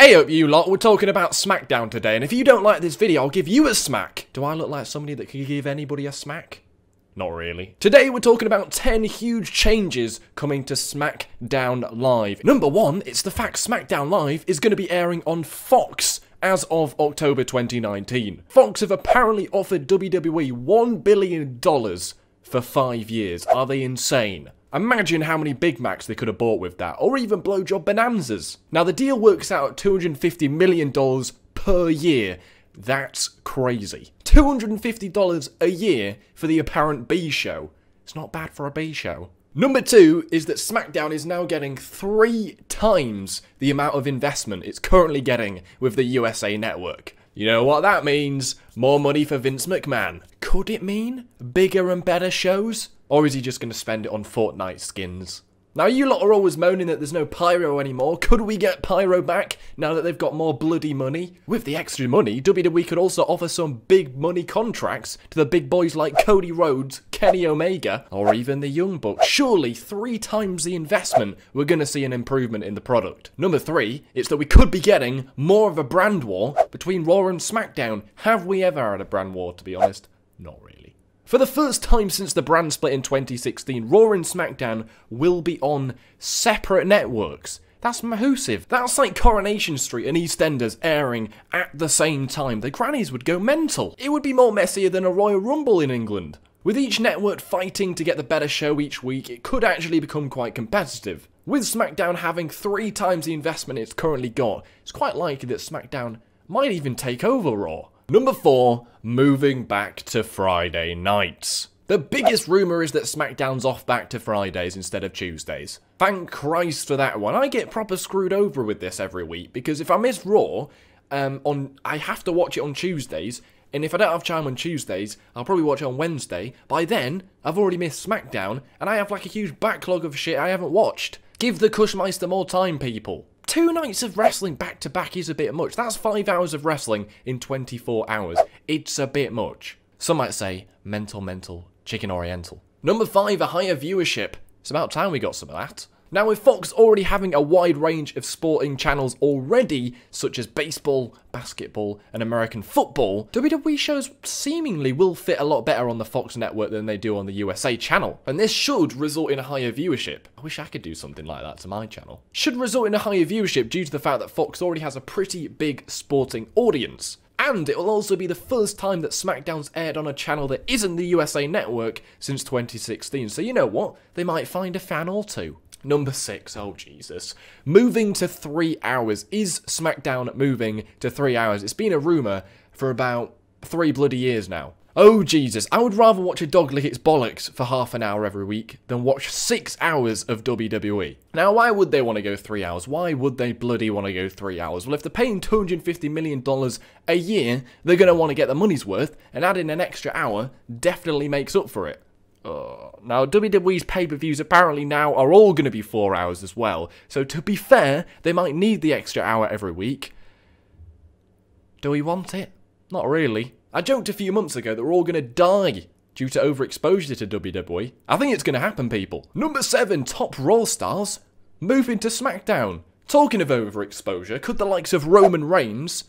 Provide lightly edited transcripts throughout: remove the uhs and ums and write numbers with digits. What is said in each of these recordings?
Hey up you lot, we're talking about SmackDown today, and if you don't like this video, I'll give you a smack. Do I look like somebody that could give anybody a smack? Not really. Today we're talking about 10 huge changes coming to SmackDown Live. Number 1, it's the fact SmackDown Live is going to be airing on Fox as of October 2019. Fox have apparently offered WWE $1 billion for 5 years. Are they insane? Imagine how many Big Macs they could have bought with that, or even blowjob bonanzas. Now the deal works out at $250 million per year. That's crazy. $250 a year for the apparent B show. It's not bad for a B show. Number 2 is that SmackDown is now getting 3 times the amount of investment it's currently getting with the USA Network. You know what that means? More money for Vince McMahon. Could it mean bigger and better shows? Or is he just going to spend it on Fortnite skins? Now you lot are always moaning that there's no Pyro anymore. Could we get Pyro back now that they've got more bloody money? With the extra money, WWE could also offer some big money contracts to the big boys like Cody Rhodes, Kenny Omega, or even the Young Bucks. Surely 3 times the investment, we're going to see an improvement in the product. Number 3, it's that we could be getting more of a brand war between Raw and SmackDown. Have we ever had a brand war, to be honest? Not really. For the first time since the brand split in 2016, Raw and SmackDown will be on separate networks. That's massive. That's like Coronation Street and EastEnders airing at the same time. The grannies would go mental. It would be more messier than a Royal Rumble in England. With each network fighting to get the better show each week, it could actually become quite competitive. With SmackDown having 3 times the investment it's currently got, it's quite likely that SmackDown might even take over Raw. Number 4, moving back to Friday nights. The biggest rumour is that SmackDown's off back to Fridays instead of Tuesdays. Thank Christ for that one. I get proper screwed over with this every week, because if I miss Raw, I have to watch it on Tuesdays, and if I don't have time on Tuesdays, I'll probably watch it on Wednesday. By then, I've already missed SmackDown, and I have like a huge backlog of shit I haven't watched. Give the Cushmeister more time, people. 2 nights of wrestling back to back is a bit much. That's 5 hours of wrestling in 24 hours. It's a bit much. Some might say mental, chicken oriental. Number 5, a higher viewership. It's about time we got some of that. Now with Fox already having a wide range of sporting channels already, such as baseball, basketball, and American football, WWE shows seemingly will fit a lot better on the Fox network than they do on the USA channel. And this should result in a higher viewership. I wish I could do something like that to my channel. Should result in a higher viewership due to the fact that Fox already has a pretty big sporting audience. And it will also be the first time that SmackDown's aired on a channel that isn't the USA Network since 2016. So you know what? They might find a fan or two. Number 6, oh Jesus. Moving to 3 hours. Is SmackDown moving to 3 hours? It's been a rumour for about 3 bloody years now. Oh Jesus, I would rather watch a dog lick its bollocks for half an hour every week than watch 6 hours of WWE. Now why would they want to go 3 hours? Why would they bloody want to go 3 hours? Well, if they're paying $250 million a year, they're going to want to get the money's worth, and adding an extra hour definitely makes up for it. Now, WWE's pay-per-views apparently now are all going to be 4 hours as well. So to be fair, they might need the extra hour every week. Do we want it? Not really. I joked a few months ago that we're all going to die due to overexposure to WWE. I think it's going to happen, people. Number 7, top Raw stars moving to SmackDown. Talking of overexposure, could the likes of Roman Reigns,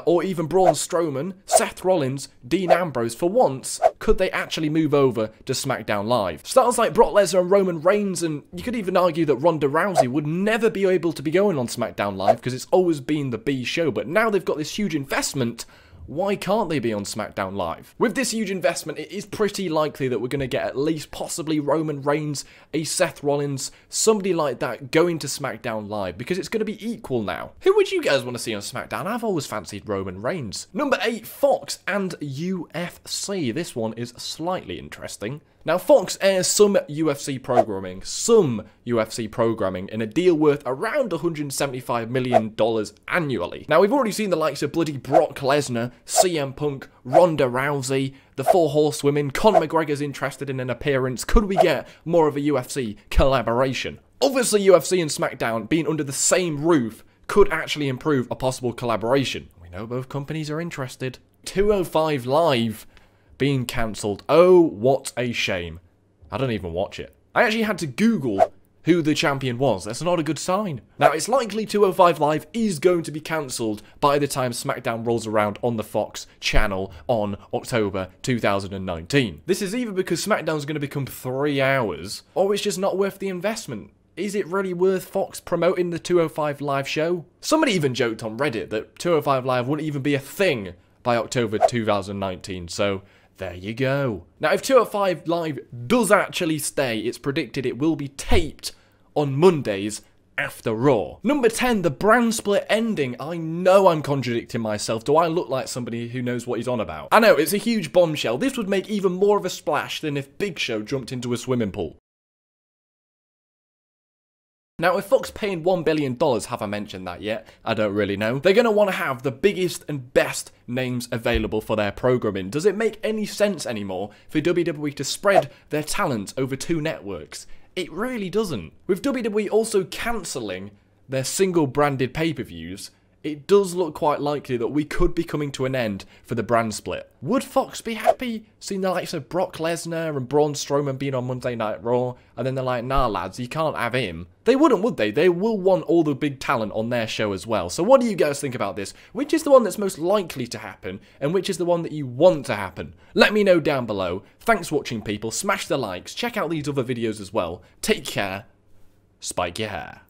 or even Braun Strowman, Seth Rollins, Dean Ambrose, for once, could they actually move over to SmackDown Live? Stars like Brock Lesnar and Roman Reigns, and you could even argue that Ronda Rousey would never be able to be going on SmackDown Live because it's always been the B show, but now they've got this huge investment. Why can't they be on SmackDown Live? With this huge investment, it is pretty likely that we're going to get at least possibly Roman Reigns, a Seth Rollins, somebody like that going to SmackDown Live, because it's going to be equal now. Who would you guys want to see on SmackDown? I've always fancied Roman Reigns. Number 8, Fox and UFC. This one is slightly interesting. Now, Fox airs some UFC programming in a deal worth around $175 million annually. Now, we've already seen the likes of bloody Brock Lesnar, CM Punk, Ronda Rousey, the 4 Horsewomen. Conor McGregor's interested in an appearance. Could we get more of a UFC collaboration? Obviously, UFC and SmackDown being under the same roof could actually improve a possible collaboration. We know both companies are interested. 205 Live being cancelled. Oh, what a shame. I don't even watch it. I actually had to Google who the champion was. That's not a good sign. Now, it's likely 205 Live is going to be cancelled by the time SmackDown rolls around on the Fox channel on October 2019. This is either because SmackDown's going to become 3 hours, or it's just not worth the investment. Is it really worth Fox promoting the 205 Live show? Somebody even joked on Reddit that 205 Live wouldn't even be a thing by October 2019, so there you go. Now, if 205 Live does actually stay, it's predicted it will be taped on Mondays after Raw. Number 10, the brand split ending. I know I'm contradicting myself. Do I look like somebody who knows what he's on about? I know, it's a huge bombshell. This would make even more of a splash than if Big Show jumped into a swimming pool. Now, if Fox paying $1 billion, have I mentioned that yet? I don't really know. They're going to want to have the biggest and best names available for their programming. Does it make any sense anymore for WWE to spread their talent over 2 networks? It really doesn't. With WWE also cancelling their single branded pay-per-views, it does look quite likely that we could be coming to an end for the brand split. Would Fox be happy seeing the likes of Brock Lesnar and Braun Strowman being on Monday Night Raw, and then they're like, nah lads, you can't have him? They wouldn't, would they? They will want all the big talent on their show as well. So what do you guys think about this? Which is the one that's most likely to happen, and which is the one that you want to happen? Let me know down below. Thanks for watching, people. Smash the likes. Check out these other videos as well. Take care. Spike your hair.